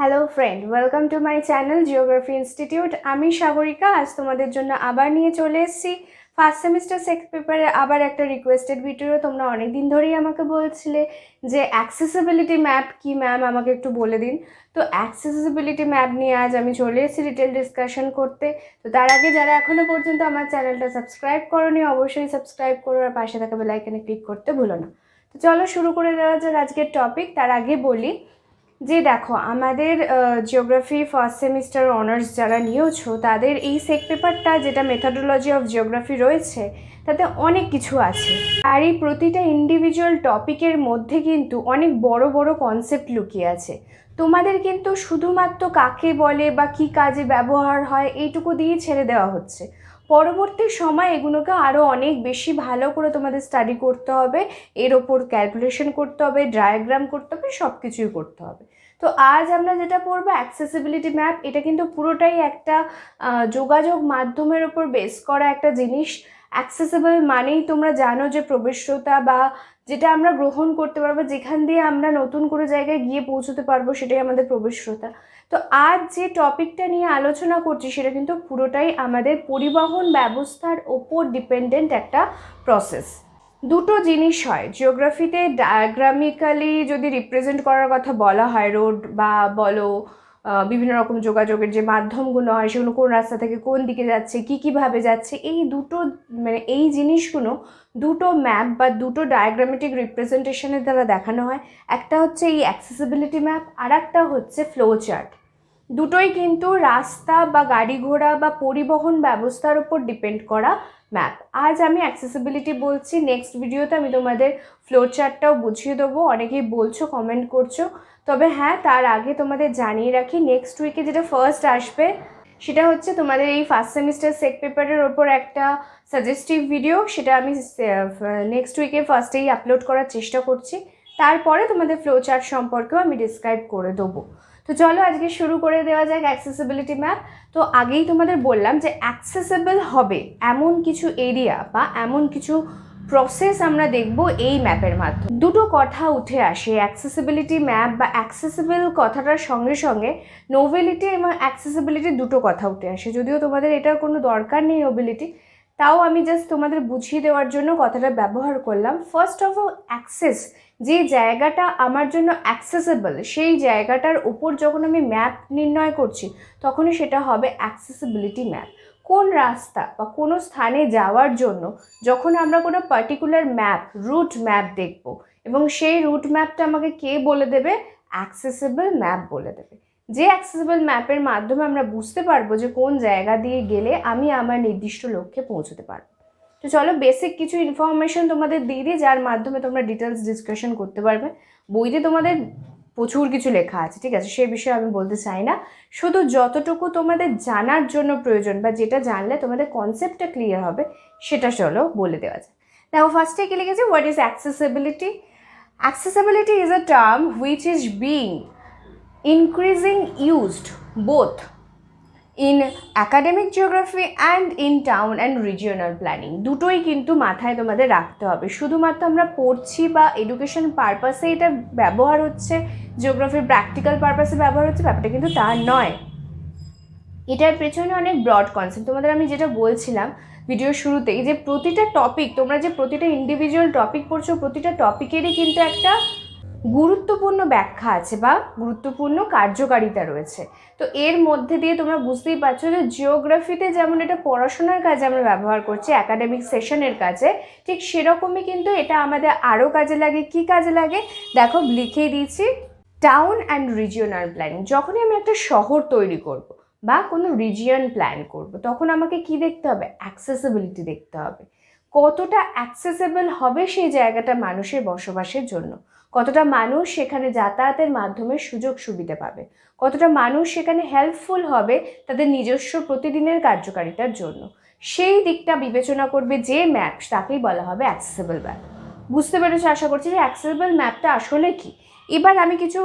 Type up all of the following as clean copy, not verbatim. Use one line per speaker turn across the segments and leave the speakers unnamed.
Hello friend, welcome to my channel geography institute. আমি সাগরিকা। আজ তোমাদের জন্য আবার নিয়ে চলে এসেছি ফার্স্ট সেমিস্টার সেক্স পেপারে আবার একটা রিকোয়েস্টেড ভিডিও। তোমরা অনেক দিন ধরেই আমাকে বলছিলে যে অ্যাক্সেসিবিলিটি ম্যাপ কি ম্যাম, আমাকে একটু বলে দিন। তো অ্যাক্সেসিবিলিটি ম্যাপ নিয়ে আজ আমি চলে এসেছি ডিটেল ডিসকাশন করতে। তো তার আগে যারা এখনও পর্যন্ত আমার চ্যানেলটা সাবস্ক্রাইব করোনি অবশ্যই সাবস্ক্রাইব করো আর পাশে থাকা বেল আইকনে ক্লিক করতে ভুলো না। তো চলো শুরু করে দেওয়া যাক আজকের টপিক। তার আগে বলি যে দেখো, আমাদের জিওগ্রাফি ফার্স্ট সেমিস্টার অনার্স যারা নিয়েছো তাদের এই সেক পেপারটা যেটা মেথডোলজি অফ জিওগ্রাফি রয়েছে তাতে অনেক কিছু আছে, আর এই প্রতিটা ইন্ডিভিজুয়াল টপিকের মধ্যে কিন্তু অনেক বড় বড় কনসেপ্ট লুকিয়ে আছে। তোমাদের কিন্তু শুধুমাত্র কাকে বলে বা কী কাজে ব্যবহার হয় এইটুকু দিয়ে ছেড়ে দেওয়া হচ্ছে। পরবর্তী সময় এগুলোকে আরও অনেক বেশি ভালো করে তোমাদের স্টাডি করতে হবে, এর ওপর ক্যালকুলেশন করতে হবে, ডায়াগ্রাম করতে হবে, সব কিছুই করতে হবে। তো আজ আমরা যেটা পড়বো অ্যাক্সেসিবিলিটি ম্যাপ, এটা কিন্তু পুরোটাই একটা যোগাযোগ মাধ্যমের ওপর বেস করা একটা জিনিস। অ্যাক্সেসিবল মানেই তোমরা জানো যে প্রবেশ্যতা বা যেটা আমরা গ্রহণ করতে পারবো, যেখান দিয়ে আমরা নতুন করে জায়গায় গিয়ে পৌঁছতে পারবো, সেটাই আমাদের প্রবেশ্যতা। তো আজ যে টপিকটা নিয়ে আলোচনা করছি সেটা কিন্তু পুরোটাই আমাদের পরিবহন ব্যবস্থার ওপর ডিপেন্ডেন্ট একটা প্রসেস। দুটো জিনিস হয় জিওগ্রাফিতে, ডায়াগ্রামিক্যালি যদি রিপ্রেজেন্ট করার কথা বলা হয়, রোড বা বলো বিভিন্ন রকম যোগাযোগের যে মাধ্যমগুলো হয় সেগুলো কোন রাস্তা থেকে কোন দিকে যাচ্ছে, কীভাবে যাচ্ছে, এই দুটো মানে এই জিনিসগুলো দুটো ম্যাপ বা দুটো ডায়াগ্রামেটিক রিপ্রেজেন্টেশনের দ্বারা দেখানো হয়। একটা হচ্ছে এই অ্যাক্সেসিবিলিটি ম্যাপ, আর একটা হচ্ছে ফ্লো চার্ট। দুটোই কিন্তু রাস্তা বা গাড়ি ঘোড়া বা পরিবহন ব্যবস্থার উপর ডিপেন্ড করা ম্যাপ। আজ আমি অ্যাক্সেসিবিলিটি বলছি, নেক্সট ভিডিওতে আমি তোমাদের ফ্লো চার্টটাও বুঝিয়ে দেবো। অনেকেই বলছো, কমেন্ট করছো। তবে হ্যাঁ, তার আগে তোমাদের জানিয়ে রাখি নেক্সট উইকে যেটা ফার্স্ট আসবে সেটা হচ্ছে তোমাদের এই ফার্স্ট সেমিস্টার সেক পেপারের ওপর একটা সাজেস্টিভ ভিডিও। সেটা আমি নেক্সট উইকে ফার্স্টেই আপলোড করার চেষ্টা করছি। তারপরে তোমাদের ফ্লো চার্ট সম্পর্কেও আমি ডিসক্রাইব করে দেবো। তো চলো আজকে শুরু করে দেওয়া যাক অ্যাক্সেসিবিলিটি ম্যাপ। তো আগেই তোমাদের বললাম যে অ্যাক্সেসেবল হবে এমন কিছু এরিয়া বা এমন কিছু প্রসেস আমরা দেখব এই ম্যাপের মাধ্যমে। দুটো কথা উঠে আসে অ্যাক্সেসিবিলিটি ম্যাপ বা অ্যাক্সেসেবল কথাটার সঙ্গে সঙ্গে নোবেলিটি এবং অ্যাক্সেসিবিলিটি দুটো কথা উঠে আসে। যদিও তোমাদের এটার কোনো দরকার নেই নোবেলিটি, তাও আমি জাস্ট তোমাদের বুঝিয়ে দেওয়ার জন্য কথাটা ব্যবহার করলাম। ফার্স্ট অফ অল অ্যাক্সেস, যে জায়গাটা আমার জন্য অ্যাক্সেসেবল সেই জায়গাটার উপর যখন আমি ম্যাপ নির্ণয় করছি তখনই সেটা হবে অ্যাক্সেসিবিলিটি ম্যাপ। কোন রাস্তা বা কোনো স্থানে যাওয়ার জন্য যখন আমরা কোনো পার্টিকুলার ম্যাপ, রুট ম্যাপ দেখব এবং সেই রুট ম্যাপটা আমাকে কে বলে দেবে? অ্যাক্সেসেবল ম্যাপ বলে দেবে। যে অ্যাক্সেসেবল ম্যাপের মাধ্যমে আমরা বুঝতে পারবো যে কোন জায়গা দিয়ে গেলে আমি আমার নির্দিষ্ট লক্ষ্যে পৌঁছতে পারবো। তো চলো বেসিক কিছু ইনফরমেশন তোমাদের দিয়ে দিই যার মাধ্যমে তোমরা ডিটেলস ডিসকাশন করতে পারবে। বইতে তোমাদের প্রচুর কিছু লেখা আছে, ঠিক আছে, সে বিষয়ে আমি বলতে চাই না। শুধু যতটুকু তোমাদের জানার জন্য প্রয়োজন বা যেটা জানলে তোমাদের কনসেপ্টটা ক্লিয়ার হবে সেটা চলো বলে দেওয়া যায়। দেখো ফার্স্টে কি লিখেছে, what is accessibility? Accessibility is a term which is being increasing used both in academic geography and in town and regional planning. দুটোই কিন্তু মাথায় তোমাদের রাখতে হবে। শুধুমাত্র আমরা পড়ছি বা এডুকেশন পারপাসে এটা ব্যবহার হচ্ছে, জিওগ্রাফির প্র্যাকটিক্যাল পারপাসে ব্যবহার হচ্ছে, ব্যাপারটা কিন্তু তা নয়। এটার পেছনে অনেক ব্রড কনসেপ্ট। তোমাদের আমি যেটা বলছিলাম ভিডিওর শুরুতেই যে প্রতিটা টপিক, তোমরা যে প্রতিটা ইন্ডিভিজুয়াল টপিক পড়ছো প্রতিটা টপিকেরই কিন্তু একটা গুরুত্বপূর্ণ ব্যাখ্যা আছে বা গুরুত্বপূর্ণ কার্যকারিতা রয়েছে। তো এর মধ্যে দিয়ে তোমরা বুঝতেই পারছো যে জিওগ্রাফিতে যেমন এটা পড়াশোনার কাজে আমরা ব্যবহার করছি, একাডেমিক সেশনের কাজে, ঠিক সেরকমই কিন্তু এটা আমাদের আরও কাজে লাগে। কি কাজে লাগে দেখো লিখেই দিয়েছি, টাউন অ্যান্ড রিজিওনাল প্ল্যানিং। যখনই আমি একটা শহর তৈরি করব বা কোনো রিজিয়ন প্ল্যান করব তখন আমাকে কি দেখতে হবে? অ্যাক্সেসিবিলিটি দেখতে হবে। কতটা অ্যাক্সেসেবল হবে সেই জায়গাটা মানুষের বসবাসের জন্য, কতটা মানুষ সেখানে যাতায়াতের মাধ্যমে সুযোগ সুবিধা পাবে, কতটা মানুষ সেখানে হেল্পফুল হবে তাদের নিজস্ব প্রতিদিনের কার্যকারিতার জন্য, সেই দিকটা বিবেচনা করবে যে ম্যাপ, তাকেই বলা হবে অ্যাক্সেসেবল ম্যাপ। বুঝতে পেরেছো আশা করছি যে অ্যাক্সেসেবল ম্যাপটা আসলে কি। এবার আমি কিছু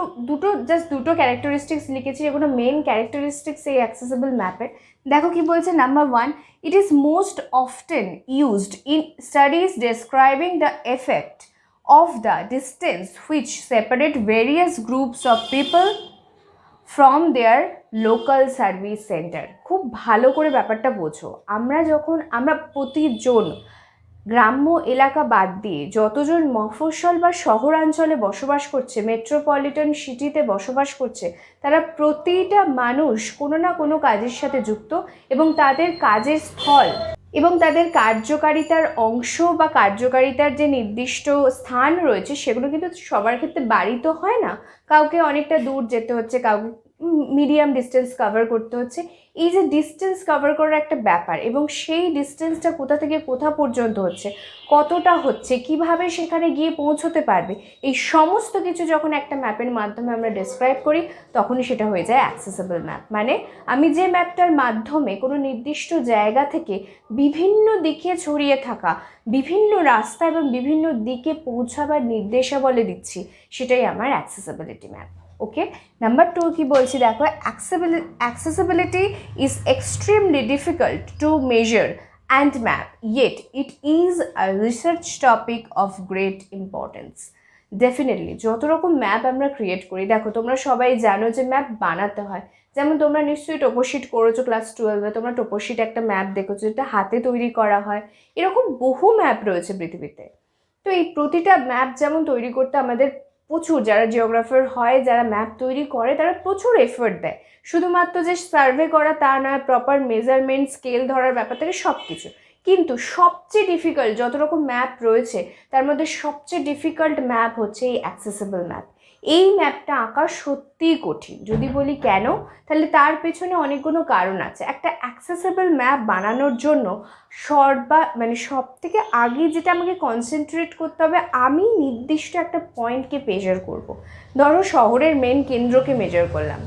দুটো ক্যারেক্টারিস্টিক্স লিখেছি, যেগুলো মেন ক্যারেক্টারিস্টিক্স এই অ্যাক্সেসেবল ম্যাপের। দেখো কি বলছে, number 1, it is most often used in studies describing the effect of the distance which separate various groups of people from their local service center. খুব ভালো করে ব্যাপারটা বোঝো। আমরা প্রতিজন গ্রাম্য এলাকা বাদ দিয়ে যতজন মফস্বল বা শহরাঞ্চলে বসবাস করছে, মেট্রোপলিটন সিটিতে বসবাস করছে, তারা প্রতিটা মানুষ কোনো না কোনো কাজের সাথে যুক্ত, এবং তাদের কাজের স্থল এবং তাদের কার্যকারিতার অংশ বা কার্যকারিতার যে নির্দিষ্ট স্থান রয়েছে সেগুলো কিন্তু সবার ক্ষেত্রে বাড়ি তো হয় না। কাউকে অনেকটা দূর যেতে হচ্ছে, কাউকে মিডিয়াম ডিস্টেন্স কভার করতে হচ্ছে। এই যে ডিস্টেন্স কভার করার একটা ব্যাপার, এবং সেই ডিস্টেন্সটা কোথা থেকে কোথা পর্যন্ত হচ্ছে, কতটা হচ্ছে, কিভাবে সেখানে গিয়ে পৌঁছতে পারবে, এই সমস্ত কিছু যখন একটা ম্যাপের মাধ্যমে আমরা ডেসক্রাইব করি তখনই সেটা হয়ে যায় অ্যাক্সেসেবল ম্যাপ। মানে আমি যে ম্যাপটার মাধ্যমে কোনো নির্দিষ্ট জায়গা থেকে বিভিন্ন দিকে ছড়িয়ে থাকা বিভিন্ন রাস্তা এবং বিভিন্ন দিকে পৌঁছাবার নির্দেশাবলী দিচ্ছি, সেটাই আমার অ্যাক্সেসিবিলিটি ম্যাপ। ওকে, নাম্বার 2 কি বলছি দেখো, accessibility is extremely difficult to measure and map, yet it is a research topic of great importance. Definitely যত রকম ম্যাপ আমরা ক্রিয়েট করি, দেখো তোমরা সবাই জানো যে ম্যাপ বানাতে হয়। যেমন তোমরা নিশ্চয়ই টোপোশিট করেছো ক্লাস 12-এ, তোমরা টোপোশিট একটা ম্যাপ দেখেছো যেটা হাতে তৈরি করা হয়। এরকম বহু ম্যাপ রয়েছে পৃথিবীতে। তো এই প্রতিটা ম্যাপ যেমন তৈরি করতে আমাদের প্রচুর, যারা জিওগ্রাফার হয়, যারা ম্যাপ তৈরি করে, তারা প্রচুর এফোর্ট দেয়। শুধুমাত্র যে সার্ভে করা তা নয়, প্রপার মেজারমেন্ট, স্কেল ধরার ব্যাপার থেকে সব কিছু। কিন্তু সবচেয়ে ডিফিকাল্ট যত রকম ম্যাপ রয়েছে তার মধ্যে সবচেয়ে ডিফিকাল্ট ম্যাপ হচ্ছে এই অ্যাক্সেসেবল ম্যাপ। এই ম্যাপটা আঁকা সত্যিই কঠিন। যদি বলি কেন, তাহলে তার পেছনে অনেকগুলো কারণ আছে। একটা অ্যাক্সেসেবল ম্যাপ বানানোর জন্য সব থেকে আগে যেটা আমাকে কনসেন্ট্রেট করতে হবে, আমি নির্দিষ্ট একটা পয়েন্টকে মেজার করব। ধরো শহরের মেন কেন্দ্রকে মেজার করলাম।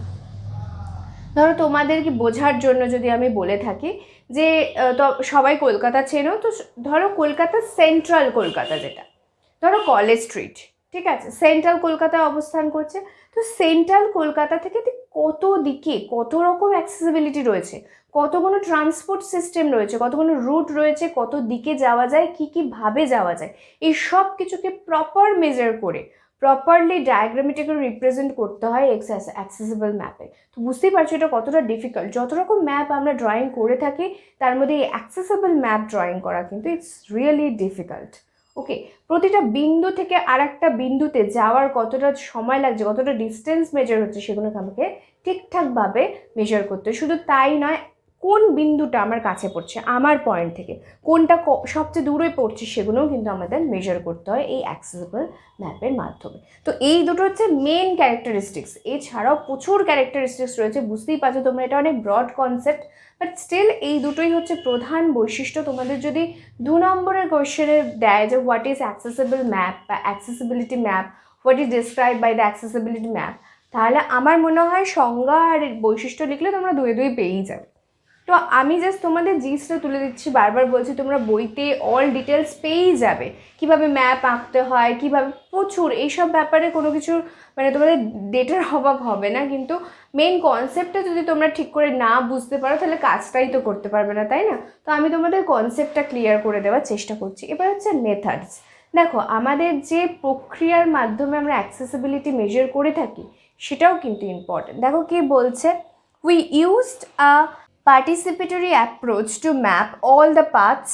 ধরো তোমাদেরকে বোঝার জন্য যদি আমি বলে থাকি যে তো সবাই কলকাতা চেনো, তো ধরো কলকাতা সেন্ট্রাল কলকাতা, যেটা ধরো কলেজ স্ট্রিট, ঠিক আছে, সেন্ট্রাল কলকাতায় অবস্থান করছে। তো সেন্ট্রাল কলকাতা থেকে কত দিকে কত রকম অ্যাক্সেসিবিলিটি রয়েছে, কতগুলো ট্রান্সপোর্ট সিস্টেম রয়েছে, কতগুলো রুট রয়েছে, কত দিকে যাওয়া যায়, কীভাবে যাওয়া যায়, এই সব কিছুকে প্রপার মেজার করে প্রপারলি ডায়াগ্রামেটিক্যালি রিপ্রেজেন্ট করতে হয় অ্যাক্সেসিবল ম্যাপে। তো বুঝতেই পারছো এটা কতটা ডিফিকাল্ট। যত রকম ম্যাপ আমরা ড্রয়িং করে থাকি তার মধ্যে এই অ্যাক্সেসিবল ম্যাপ ড্রয়িং করা কিন্তু ইটস রিয়েলি ডিফিকাল্ট। ওকে, প্রতিটা বিন্দু থেকে আর একটা বিন্দুতে যাওয়ার কতটা সময় লাগছে, কতটা ডিস্টেন্স মেজার হচ্ছে, সেগুলোকে আমাকে ঠিকঠাকভাবে মেজার করতে। শুধু তাই নয়, কোন বিন্দুটা আমার কাছে পড়ছে আমার পয়েন্ট থেকে, কোনটা সবচেয়ে দূরে পড়ছে, সেগুলোও কিন্তু আমাদের মেজার করতে হয় এই অ্যাক্সেসিবল ম্যাপের মাধ্যমে। তো এই দুটো হচ্ছে মেন ক্যারেক্টারিস্টিক্স। এছাড়াও প্রচুর ক্যারেক্টারিস্টিক্স রয়েছে, বুঝতেই পারছো তোমরা এটা অনেক ব্রড কনসেপ্ট, বাট স্টিল এই দুটোই হচ্ছে প্রধান বৈশিষ্ট্য। তোমাদের যদি 2 নম্বরের কোয়েশ্চেনে দেয় যে হোয়াট ইজ অ্যাক্সেসিবল ম্যাপ বা accessibility map, what is describe by the accessibility map, তাহলে আমার মনে হয় সংজ্ঞা আর বৈশিষ্ট্য লিখলে তোমরা দুয়ে পেয়েই যাবে। তো আমি জাস্ট তোমাদের জিনিসটা তুলে দিচ্ছি, বারবার বলছি তোমরা বইতে অল ডিটেলস পেয়েই যাবে, কিভাবে ম্যাপ আঁকতে হয়, কিভাবে, প্রচুর এইসব ব্যাপারে কোনো কিছুর তোমাদের ডেটার অভাব হবে না। কিন্তু মেন কনসেপ্টটা যদি তোমরা ঠিক করে না বুঝতে পারো তাহলে কাজটাই তো করতে পারবে না, তাই না? তো আমি তোমাদের কনসেপ্টটা ক্লিয়ার করে দেওয়ার চেষ্টা করছি। এবার হচ্ছে মেথডস। দেখো আমাদের যে প্রক্রিয়ার মাধ্যমে আমরা অ্যাক্সেসিবিলিটি মেজার করে থাকি সেটাও কিন্তু ইম্পর্টেন্ট। দেখো কি বলছে, we used a participatory approach to map all the paths,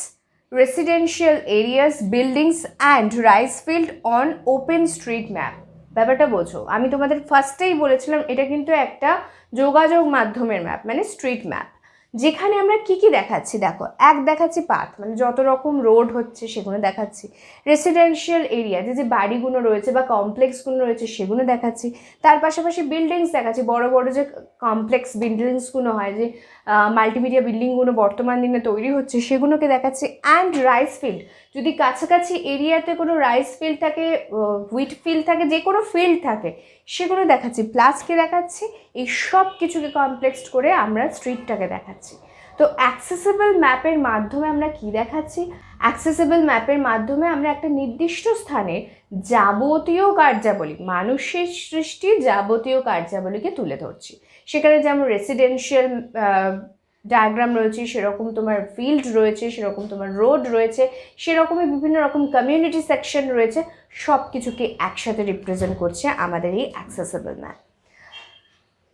residential areas, buildings and rice field on open street map. ব্যাপারটা বোঝো, আমি তোমাদের ফার্স্টেই বলেছিলাম এটা কিন্তু একটা যোগাযোগ মাধ্যমের ম্যাপ, মানে স্ট্রিট ম্যাপ, যেখানে আমরা কি দেখাচ্ছি। দেখো দেখাচ্ছি পাথ, যত রকম রোড হচ্ছে সেগুলো দেখাচ্ছি। রেসিডেন্সিয়াল এরিয়া, যে বাড়িগুলো রয়েছে বা কমপ্লেক্সগুলো রয়েছে সেগুলো দেখাচ্ছি। তার পাশাপাশি বিল্ডিংস দেখাচ্ছি, বড় বড় যে কমপ্লেক্স বিল্ডিংসগুলো হয়, যে মাল্টিমিডিয়া বিল্ডিংগুলো বর্তমান দিনে তৈরি হচ্ছে, সেগুলোকে দেখাচ্ছি। অ্যান্ড রাইস ফিল্ড, যদি কাছাকাছি এরিয়াতে কোনো রাইস ফিল্ড থাকে, হুইট ফিল্ড থাকে, যে কোনো ফিল্ড থাকে, সেগুলো দেখাচ্ছি। প্লাসকে দেখাচ্ছি, এই সব কিছুকে কমপ্লেক্সড করে আমরা স্ট্রিটটাকে দেখাচ্ছি। তো অ্যাক্সেসিবল ম্যাপের মাধ্যমে আমরা কি দেখাচ্ছি, অ্যাক্সেসিবল ম্যাপের মাধ্যমে আমরা একটা নির্দিষ্ট স্থানে যাবতীয় কার্যাবলী, মানুষের সৃষ্টি যাবতীয় কার্যাবলীকে তুলে ধরছি। সেখানে যেমন রেসিডেন্সিয়াল ডায়াগ্রাম রয়েছে, সেরকম তোমার ফিল্ড রয়েছে, সেরকম তোমার রোড রয়েছে, সেরকমই বিভিন্ন রকম কমিউনিটি সেকশন রয়েছে, সব কিছুকে একসাথে রিপ্রেজেন্ট করছে আমাদের এই অ্যাক্সেসিবল ম্যাপ।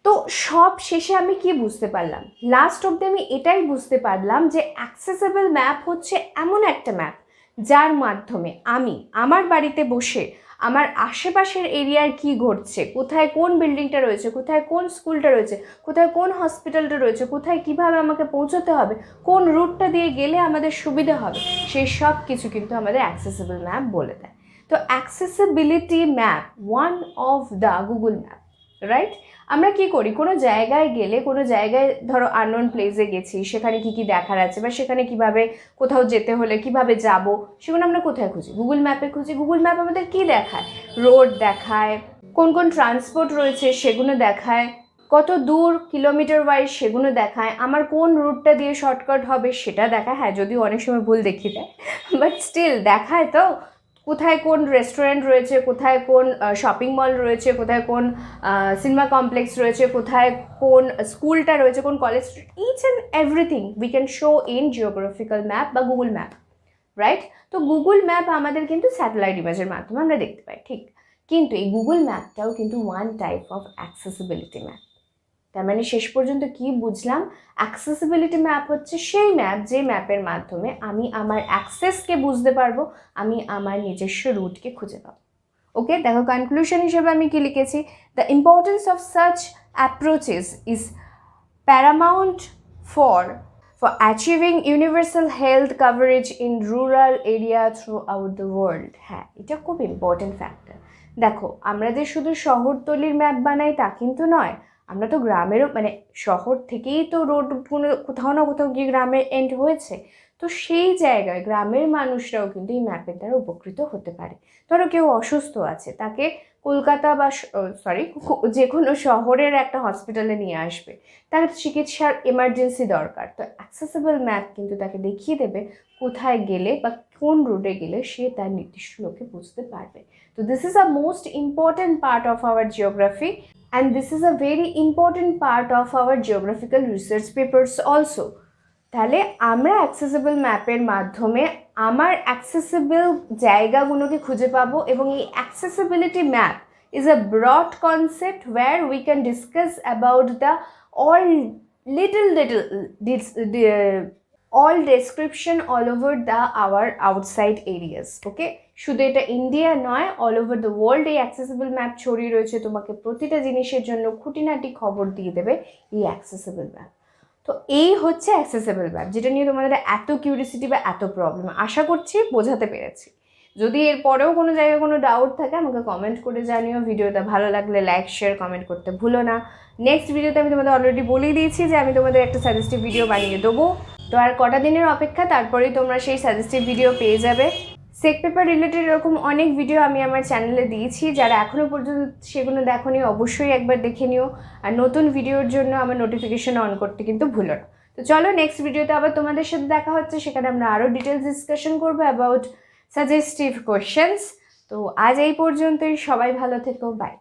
তো সব শেষে আমি কি বুঝতে পারলাম, লাস্ট অব্দি আমি এটাই বুঝতে পারলাম যে অ্যাক্সেসেবল ম্যাপ হচ্ছে এমন একটা ম্যাপ যার মাধ্যমে আমি আমার বাড়িতে বসে আমার আশেপাশের এরিয়ার কি ঘটছে, কোথায় কোন বিল্ডিংটা রয়েছে, কোথায় কোন স্কুলটা রয়েছে, কোথায় কোন হসপিটালটা রয়েছে, কোথায় কিভাবে আমাকে পৌঁছতে হবে, কোন রুটটা দিয়ে গেলে আমাদের সুবিধা হবে, সেই সব কিছু কিন্তু আমাদের অ্যাক্সেসেবল ম্যাপ বলে দেয়। তো accessibility map one of the Google map, right? আমরা কি করি, কোনো জায়গায় গেলে, কোনো জায়গায় ধরো আননোন প্লেসে গেছি, সেখানে কি কি দেখার আছে বা সেখানে কিভাবে কোথাও যেতে হলে কিভাবে যাব, সেগুলো আমরা কোথায় খুঁজি? গুগল ম্যাপে খুঁজি। গুগল ম্যাপ আমাদের কি দেখায়? রোড দেখায়, কোন কোন ট্রান্সপোর্ট রয়েছে সেগুলো দেখায়, কত দূর কিলোমিটার ওয়াইজ সেগুলো দেখায়, আমার কোন রুটটা দিয়ে শর্টকাট হবে সেটা দেখায়। হ্যাঁ, যদিও অনেক সময় ভুল দেখিয়ে দেয়, বাট স্টিল দেখায়। তো কোথায় কোন রেস্টুরেন্ট রয়েছে, কোথায় কোন শপিং মল রয়েছে, কোথায় কোন সিনেমা কমপ্লেক্স রয়েছে, কোথায় কোন স্কুলটা রয়েছে, কোন college, each and everything we can show in geographical map বা গুগল ম্যাপ, রাইট? তো গুগল ম্যাপ আমাদের কিন্তু স্যাটেলাইট ইমেজের মাধ্যমে আমরা দেখতে পাই, ঠিক। কিন্তু এই গুগল ম্যাপটাও কিন্তু one type of accessibility map. তার মানে শেষ পর্যন্ত কি বুঝলাম? অ্যাক্সেসিবিলিটি ম্যাপ হচ্ছে সেই ম্যাপ যে ম্যাপের মাধ্যমে আমি আমার অ্যাক্সেসকে বুঝতে পারবো, আমি আমার নিজস্ব রুটকে খুঁজে পাবো। ওকে, দেখো কনক্লুশন হিসেবে আমি কি লিখেছি, the importance of such approaches is Paramount for achieving universal health coverage in rural area through out the world. হ্যাঁ, এটা খুব ইম্পর্টেন্ট ফ্যাক্টর। দেখো, আমরা যে শুধু শহরতলির ম্যাপ বানাই তা কিন্তু নয়, আমরা তো গ্রামেরও, মানে শহর থেকেই তো রোড কোথাও না কোথাও গিয়ে গ্রামে এন্ড হয়েছে, তো সেই জায়গায় গ্রামের মানুষরাও কিন্তু এই ম্যাপের দ্বারা উপকৃত হতে পারে। ধরো কেউ অসুস্থ আছে, তাকে কলকাতা বা যে কোনো শহরের একটা হসপিটালে নিয়ে আসবে, তার চিকিৎসার এমার্জেন্সি দরকার, তো অ্যাক্সেসেবল ম্যাপ কিন্তু তাকে দেখিয়ে দেবে কোথায় গেলে বা কোন রুটে গেলে সে তার নির্দিষ্ট লোকে বুঝতে পারবে। তো this is a most important part of our geography and this is a very important part of our geographical research papers also. তাহলে আমরা অ্যাক্সেসেবল ম্যাপের মাধ্যমে আমার অ্যাক্সেসেবল জায়গাগুলোকে খুঁজে পাবো, এবং এই accessibility map is a broad concept where we can discuss about the all little all description all over the our outside areas. Okay, শুধু এটা ইন্ডিয়া নয়, অল ওভার দ্য ওয়ার্ল্ড এই অ্যাক্সেসেবল ম্যাপ ছড়িয়ে রয়েছে, তোমাকে প্রতিটা জিনিসের জন্য খুঁটিনাটি খবর দিয়ে দেবে এই অ্যাক্সেসেবল ম্যাপ। তো এই হচ্ছে অ্যাক্সেসেবল ম্যাপ, যেটা নিয়ে তোমাদের এত কিউরিয়াসিটি বা এত প্রবলেম, আশা করছি বোঝাতে পেরেছি। যদি এর পরেও কোনো জায়গায় কোনো ডাউট থাকে আমাকে কমেন্ট করে জানিও। ভিডিওটা ভালো লাগলে লাইক শেয়ার কমেন্ট করতে ভুলো না। নেক্সট ভিডিওতে আমি তোমাদের অলরেডি বলেই দিয়েছি যে আমি তোমাদের একটা সাজেস্টিভ ভিডিও বানিয়ে দেবো, তো আর কটা দিনের অপেক্ষা, তারপরেই তোমরা সেই সাজেস্টিভ ভিডিও পেয়ে যাবে। সেক পেপার রিলেটেড এরকম অনেক ভিডিও আমি আমার চ্যানেলে দিয়েছি, যারা এখনও পর্যন্ত সেগুলো দেখোনি অবশ্যই একবার দেখে নিও। আর নতুন ভিডিওর জন্য আমার নোটিফিকেশন অন করতে কিন্তু ভুলো না। তো চলো, নেক্সট ভিডিওতে আবার তোমাদের সাথে দেখা হচ্ছে, সেখানে আমরা আরও ডিটেলস ডিসকাশন করবো অ্যাবাউট সাজেস্টিভ কোয়েশ্চেন্স। তো আজ এই পর্যন্তই, সবাই ভালো থেকো, বাই।